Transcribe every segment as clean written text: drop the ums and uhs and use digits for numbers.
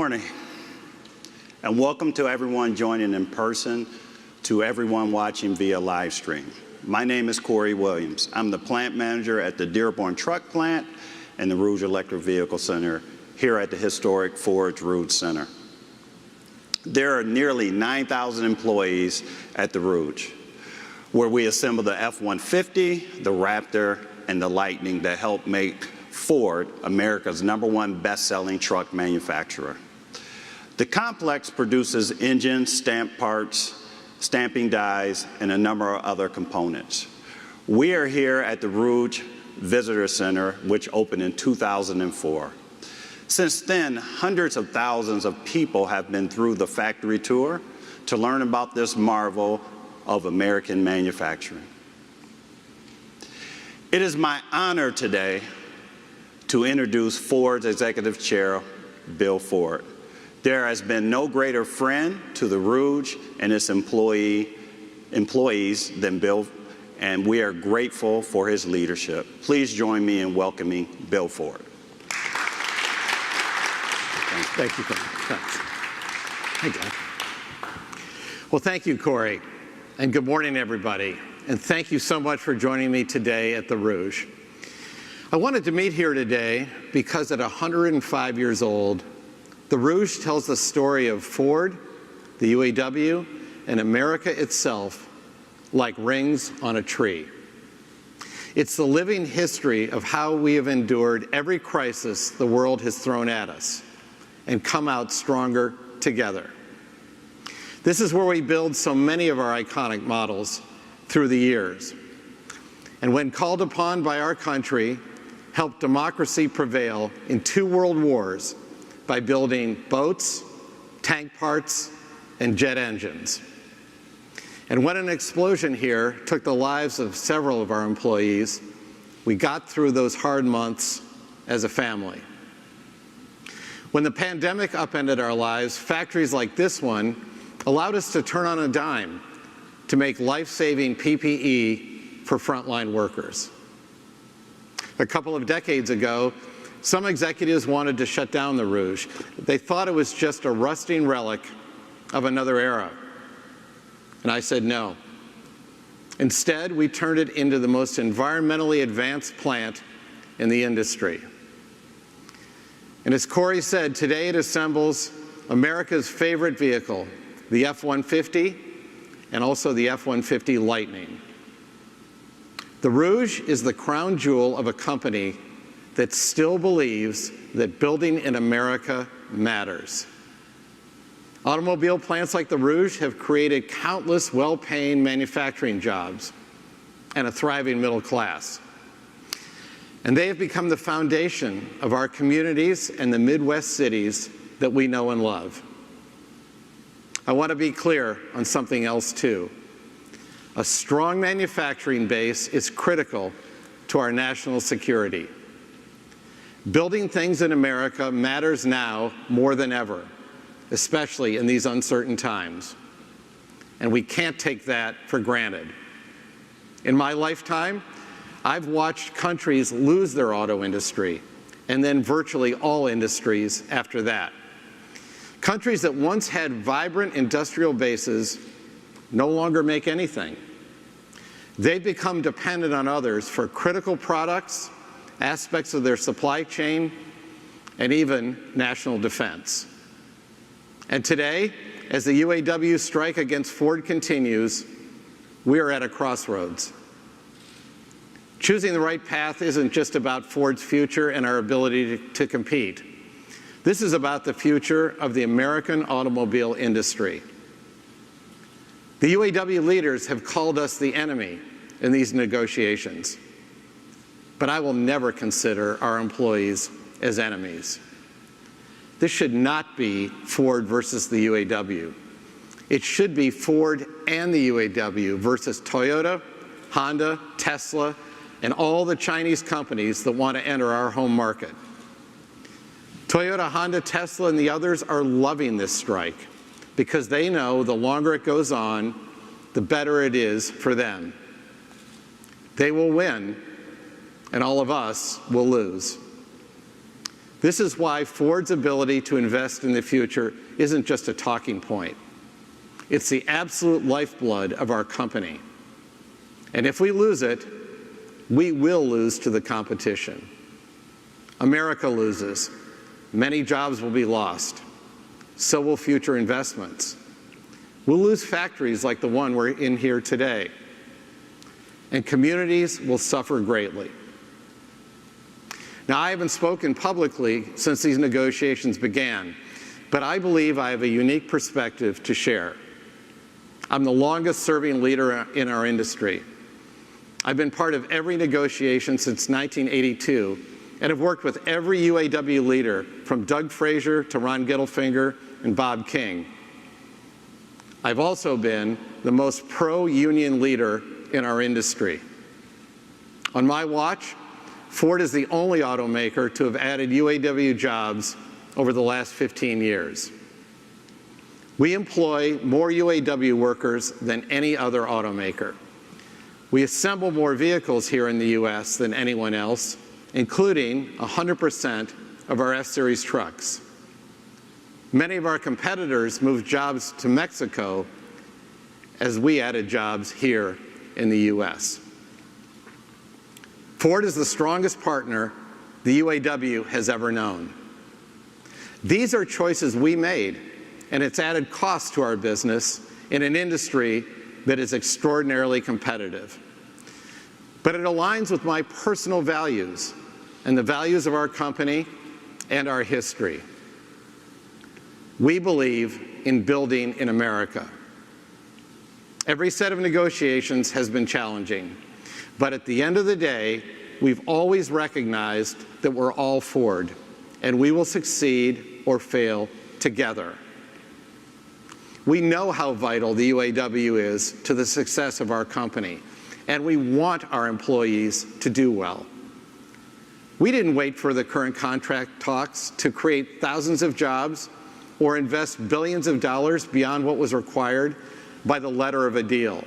Morning, and welcome to everyone joining in person, to everyone watching via live stream. My name is Corey Williams. I'm the plant manager at the Dearborn Truck Plant and the Rouge Electric Vehicle Center here at the historic Ford Rouge Center. There are nearly 9,000 employees at the Rouge, where we assemble the F-150, the Raptor, and the Lightning that help make Ford America's #1 best-selling truck manufacturer. The complex produces engines, stamp parts, stamping dies, and a number of other components. We are here at the Rouge Visitor Center, which opened in 2004. Since then, hundreds of thousands of people have been through the factory tour to learn about this marvel of American manufacturing. It is my honor today to introduce Ford's Executive Chair, Bill Ford. There has been no greater friend to the Rouge and its employees than Bill, and we are grateful for his leadership. Please join me in welcoming Bill Ford. Thank you, Corey. Thanks. Hey, John. Well, thank you, Corey, and good morning, everybody. And thank you so much for joining me today at the Rouge. I wanted to meet here today because at 105 years old, the Rouge tells the story of Ford, the UAW, and America itself like rings on a tree. It's the living history of how we have endured every crisis the world has thrown at us and come out stronger together. This is where we build so many of our iconic models through the years. And when called upon by our country, helped democracy prevail in 2 world wars by building boats, tank parts, and jet engines. And when an explosion here took the lives of several of our employees, we got through those hard months as a family. When the pandemic upended our lives, factories like this one allowed us to turn on a dime to make life-saving PPE for frontline workers. A couple of decades ago, some executives wanted to shut down the Rouge. They thought it was just a rusting relic of another era. And I said no. Instead, we turned it into the most environmentally advanced plant in the industry. And as Corey said, today it assembles America's favorite vehicle, the F-150, and also the F-150 Lightning. The Rouge is the crown jewel of a company that still believes that building in America matters. Automobile plants like the Rouge have created countless well-paying manufacturing jobs and a thriving middle class. And they have become the foundation of our communities and the Midwest cities that we know and love. I want to be clear on something else too. A strong manufacturing base is critical to our national security. Building things in America matters now more than ever, especially in these uncertain times. And we can't take that for granted. In my lifetime, I've watched countries lose their auto industry, and then virtually all industries after that. Countries that once had vibrant industrial bases no longer make anything. They've become dependent on others for critical products, aspects of their supply chain, and even national defense. And today, as the UAW strike against Ford continues, we are at a crossroads. Choosing the right path isn't just about Ford's future and our ability to compete. This is about the future of the American automobile industry. The UAW leaders have called us the enemy in these negotiations, but I will never consider our employees as enemies. This should not be Ford versus the UAW. It should be Ford and the UAW versus Toyota, Honda, Tesla, and all the Chinese companies that want to enter our home market. Toyota, Honda, Tesla, and the others are loving this strike because they know the longer it goes on, the better it is for them. They will win, and all of us will lose. This is why Ford's ability to invest in the future isn't just a talking point. It's the absolute lifeblood of our company. And if we lose it, we will lose to the competition. America loses. Many jobs will be lost. So will future investments. We'll lose factories like the one we're in here today. And communities will suffer greatly. Now, I haven't spoken publicly since these negotiations began, but I believe I have a unique perspective to share. I'm the longest-serving leader in our industry. I've been part of every negotiation since 1982 and have worked with every UAW leader from Doug Fraser to Ron Gittelfinger and Bob King. I've also been the most pro-union leader in our industry. On my watch, Ford is the only automaker to have added UAW jobs over the last 15 years. We employ more UAW workers than any other automaker. We assemble more vehicles here in the U.S. than anyone else, including 100% of our F-Series trucks. Many of our competitors moved jobs to Mexico as we added jobs here in the U.S. Ford is the strongest partner the UAW has ever known. These are choices we made, and it's added cost to our business in an industry that is extraordinarily competitive. But it aligns with my personal values and the values of our company and our history. We believe in building in America. Every set of negotiations has been challenging, but at the end of the day, we've always recognized that we're all Ford, and we will succeed or fail together. We know how vital the UAW is to the success of our company, and we want our employees to do well. We didn't wait for the current contract talks to create thousands of jobs or invest billions of dollars beyond what was required by the letter of a deal.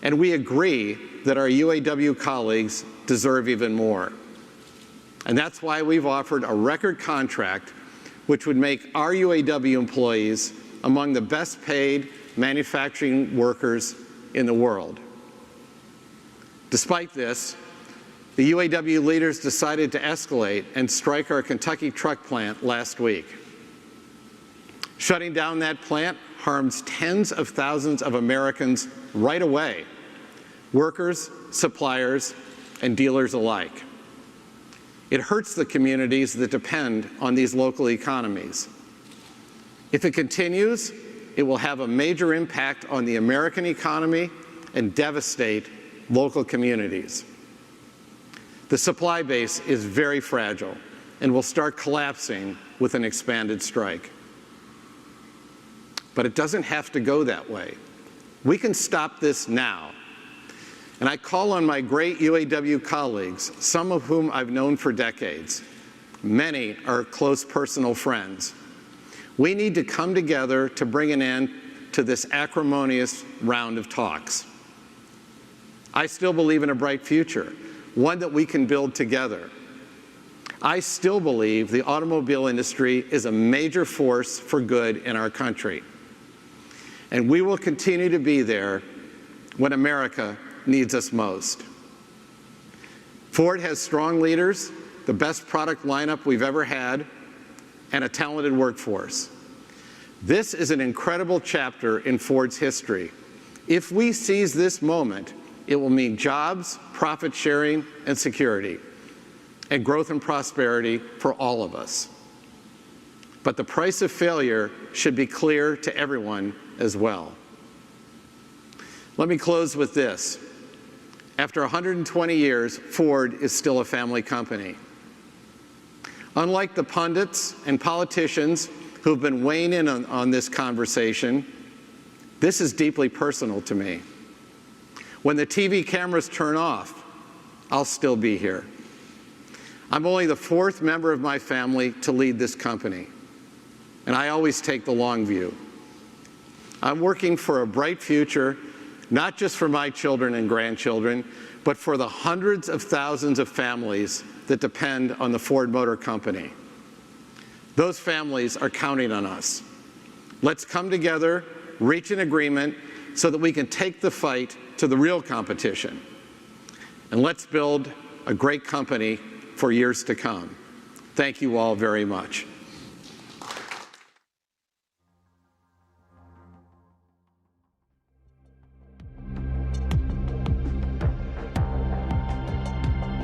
And we agree that our UAW colleagues deserve even more. And that's why we've offered a record contract which would make our UAW employees among the best paid manufacturing workers in the world. Despite this, the UAW leaders decided to escalate and strike our Kentucky truck plant last week. Shutting down that plant harms tens of thousands of Americans right away, workers, suppliers, and dealers alike. It hurts the communities that depend on these local economies. If it continues, it will have a major impact on the American economy and devastate local communities. The supply base is very fragile and will start collapsing with an expanded strike. But it doesn't have to go that way. We can stop this now. And I call on my great UAW colleagues, some of whom I've known for decades. Many are close personal friends. We need to come together to bring an end to this acrimonious round of talks. I still believe in a bright future, one that we can build together. I still believe the automobile industry is a major force for good in our country. And we will continue to be there when America needs us most. Ford has strong leaders, the best product lineup we've ever had, and a talented workforce. This is an incredible chapter in Ford's history. If we seize this moment, it will mean jobs, profit sharing, and security, and growth and prosperity for all of us. But the price of failure should be clear to everyone as well. Let me close with this. After 120 years, Ford is still a family company. Unlike the pundits and politicians who've been weighing in on this conversation, this is deeply personal to me. When the TV cameras turn off, I'll still be here. I'm only the fourth member of my family to lead this company, and I always take the long view. I'm working for a bright future, not just for my children and grandchildren, but for the hundreds of thousands of families that depend on the Ford Motor Company. Those families are counting on us. Let's come together, reach an agreement so that we can take the fight to the real competition. And let's build a great company for years to come. Thank you all very much.